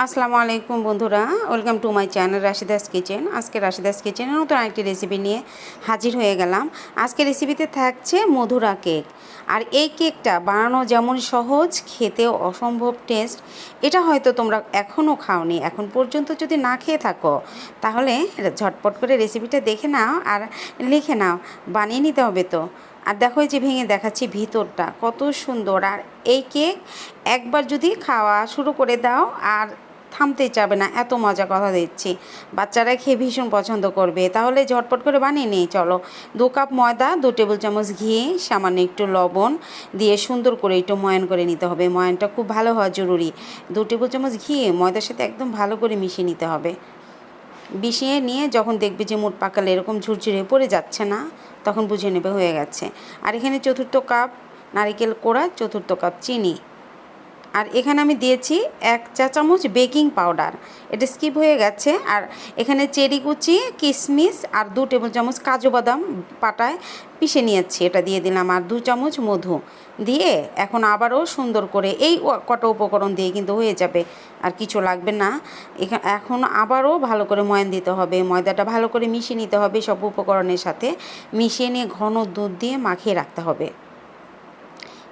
আসসালামু আলাইকুম বন্ধুরা, welcome to my channel Rashida's kitchen. আজকে রাশিদাস কিচেনের নতুন একটি রেসিপি নিয়ে হাজির হয়ে গেলাম। আজকে রেসিপিতে থাকছে মধুরা কেক। আর এই কেকটা বানানো যেমন সহজ, খেতেও অসম্ভব টেস্ট। এটা হয়তো তোমরা এখনও খাওনি, এখন পর্যন্ত যদি না খেয়ে থাকো তাহলে ঝটপট করে রেসিপিটা দেখে নাও আর লিখে নাও, বানিয়ে নিতে হবে তো। আর দেখো, এই যে ভেঙে দেখাচ্ছি ভিতরটা কত সুন্দর। আর এই কেক একবার যদি খাওয়া শুরু করে দাও আর থামতেই চাবে না, এত মজা, কথা দিচ্ছি। বাচ্চারা খেয়ে ভীষণ পছন্দ করবে। তাহলে ঝটপট করে বানিয়ে নিই চলো। 2 কাপ ময়দা, 2 টেবিল চামচ ঘি, সামান্য একটু লবণ দিয়ে সুন্দর করে একটু ময়ান করে নিতে হবে। ময়ানটা খুব ভালো হওয়া জরুরি। 2 টেবিল চামচ ঘি ময়দার সাথে একদম ভালো করে মিশিয়ে নিতে হবে। মিশিয়ে নিয়ে যখন দেখবে যে মুঠ পাকালে এরকম ঝুরঝুরে পড়ে যাচ্ছে না, তখন বুঝে নেবে হয়ে গেছে। আর এখানে 1/4 কাপ নারিকেল কোড়া, 1/4 কাপ চিনি। আর এখানে আমি দিয়েছি 1 চা চামচ বেকিং পাউডার, এটা স্কিপ হয়ে গেছে। আর এখানে চেরি কুচি, কিশমিশ আর 2 টেবিল চামচ কাজু বাদাম পাটায় পিষে নিয়েছি, এটা দিয়ে দিলাম। আর 2 চামচ মধু দিয়ে এখন আবারও সুন্দর করে এই কটা উপকরণ দিয়ে কিন্তু হয়ে যাবে, আর কিছু লাগবে না। এখন আবারও ভালো করে ময়ান দিতে হবে। ময়দাটা ভালো করে মিশিয়ে নিতে হবে সব উপকরণের সাথে। মিশিয়ে নিয়ে ঘন দুধ দিয়ে মাখিয়ে রাখতে হবে।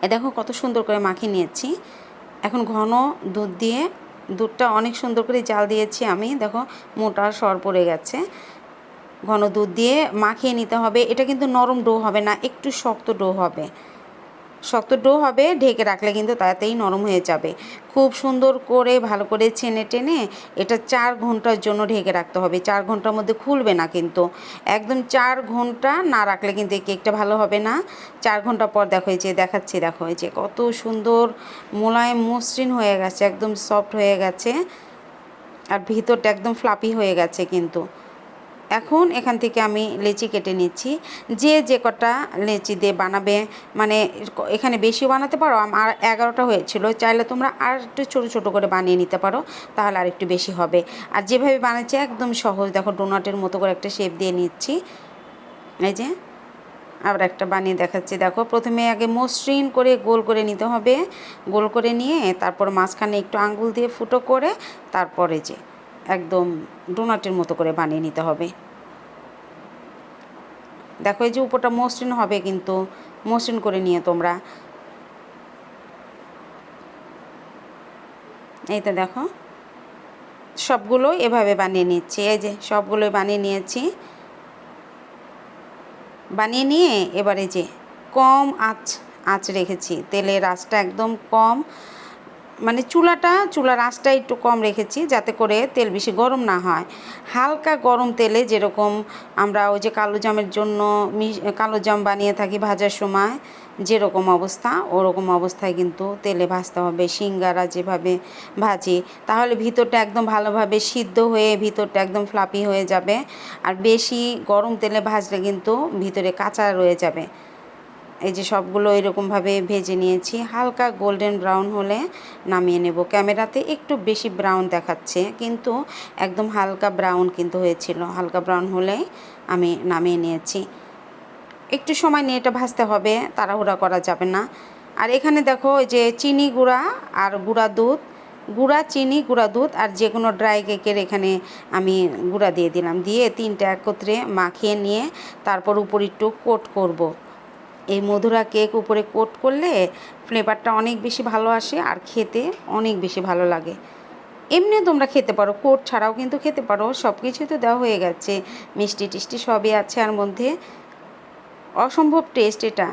এ দেখো কত সুন্দর করে মাখিয়ে নিয়েছি। এখন ঘন দুধ দিয়ে, দুধটা অনেক সুন্দর করে জাল দিয়েছি আমি, দেখো মোটা সর পড়ে গেছে। ঘন দুধ দিয়ে মাখিয়ে নিতে হবে। এটা কিন্তু নরম ডো হবে না, একটু শক্ত ডো হবে। শক্ত ডো হবে, ঢেকে রাখলে কিন্তু তাড়াতাড়ি নরম হয়ে যাবে। খুব সুন্দর করে ভালো করে ছেনে টেনে এটা 4 ঘন্টার জন্য ঢেকে রাখতে হবে। 4 ঘন্টার মধ্যে খুলবে না কিন্তু, একদম 4 ঘন্টা না রাখলে কিন্তু এই কেকটা ভালো হবে না। 4 ঘন্টা পর দেখো, এই যে দেখাচ্ছি, দেখো এই যে কত সুন্দর মোলায়েম মসৃণ হয়ে গেছে, একদম সফট হয়ে গেছে। আর ভিতরটা একদম ফ্লাপি হয়ে গেছে কিন্তু। এখন এখান থেকে আমি লেচি কেটে নিচ্ছি। যে কটা লেচি দিয়ে বানাবে, মানে এখানে বেশিও বানাতে পারো। আমার 11টা হয়েছিল, চাইলে তোমরা আর একটু ছোটো ছোটো করে বানিয়ে নিতে পারো, তাহলে আর একটু বেশি হবে। আর যেভাবে বানাচ্ছি একদম সহজ, দেখো ডোনাটের মতো করে একটা শেপ দিয়ে নিচ্ছি। এই যে আবার একটা বানিয়ে দেখাচ্ছি। দেখো প্রথমে আগে মসৃণ করে গোল করে নিতে হবে। গোল করে নিয়ে তারপর মাঝখানে একটু আঙ্গুল দিয়ে ফুটো করে তারপরে যে একদম ডোনাটের মতো করে বানিয়ে নিতে হবে। দেখো এই যে উপরটা মসৃণ হবে, কিন্তু মসৃণ করে নিয়ে তোমরা, এই তো দেখো সবগুলো এভাবে বানিয়ে নিচ্ছি। এই যে সবগুলোই বানিয়ে নিয়েছি। বানিয়ে নিয়ে এবারে যে কম আঁচ রেখেছি, তেলের আঁচটা একদম কম, মানে চুলার আঁচটা একটু কম রেখেছি যাতে করে তেল বেশি গরম না হয়। হালকা গরম তেলে, যেরকম আমরা ওই যে কালো জামের জন্য কালো জাম বানিয়ে থাকি ভাজার সময় যেরকম অবস্থা, ওরকম অবস্থায় কিন্তু তেলে ভাজতে হবে। সিঙ্গারা যেভাবে ভাজি, তাহলে ভিতরটা একদম ভালোভাবে সিদ্ধ হয়ে ভিতরটা একদম ফ্লাপি হয়ে যাবে। আর বেশি গরম তেলে ভাজলে কিন্তু ভিতরে কাঁচা রয়ে যাবে। এই যে সবগুলো এরকমভাবে ভেজে নিয়েছি। হালকা গোল্ডেন ব্রাউন হলে নামিয়ে নেব। ক্যামেরাতে একটু বেশি ব্রাউন দেখাচ্ছে, কিন্তু একদম হালকা ব্রাউন কিন্তু হয়েছিল। হালকা ব্রাউন হলে আমি নামিয়ে নিয়েছি। একটু সময় নিয়ে এটা ভাজতে হবে, তাড়াহুড়া করা যাবে না। আর এখানে দেখো এই যে চিনি গুঁড়া আর গুঁড়া দুধ, গুঁড়া চিনি গুঁড়া দুধ আর যে কোনো ড্রাই কেকের এখানে আমি গুঁড়া দিয়ে দিলাম, দিয়ে 3টা একত্রে মাখিয়ে নিয়ে তারপর উপর একটু কোট করব। এই মধুরা কেক উপরে কোট করলে ফ্লেভারটা অনেক বেশি ভালো আসে আর খেতে অনেক বেশি ভালো লাগে। এমনি তোমরা খেতে পারো, কোট ছাড়াও কিন্তু খেতে পারো। সব কিছুই তো দেওয়া হয়ে গেছে, মিষ্টি টিষ্টি সবই আছে আর মধ্যে। অসম্ভব টেস্ট এটা।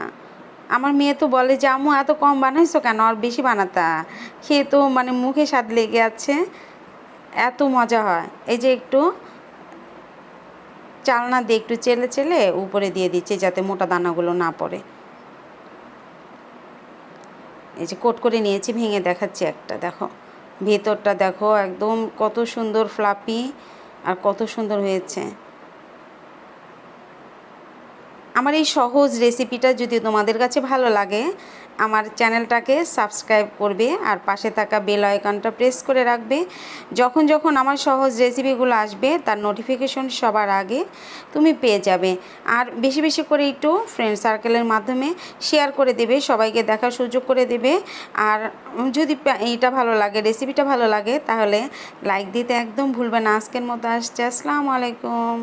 আমার মেয়ে তো বলে যে আম্মু এত কম বানাইছো কেন, আর বেশি বানাতা, খেয়ে তো মানে মুখে স্বাদ লেগে আছে, এত মজা হয়। এই যে একটু চালনা দিয়ে একটু চেলে চেলে উপরে দিয়ে দিচ্ছি যাতে মোটা দানাগুলো না পড়ে। এই যে কোট করে নিয়েছি, ভেঙে দেখাচ্ছি একটা, দেখো ভেতরটা দেখো একদম কত সুন্দর ফ্লাপি আর কত সুন্দর হয়েছে। আমার এই সহজ রেসিপিটা যদি তোমাদের কাছে ভালো লাগে, আমার চ্যানেলটাকে সাবস্ক্রাইব করবে আর পাশে থাকা বেল আইকনটা প্রেস করে রাখবে। যখন যখন আমার সহজ রেসিপিগুলো আসবে তার নোটিফিকেশন সবার আগে তুমি পেয়ে যাবে। আর বেশি বেশি করে একটু ফ্রেন্ড সার্কেলের মাধ্যমে শেয়ার করে দেবে, সবাইকে দেখার সুযোগ করে দেবে। আর যদি এইটা ভালো লাগে, রেসিপিটা ভালো লাগে, তাহলে লাইক দিতে একদম ভুলবে না। আজকের মতো আসছে, আসসালামু আলাইকুম।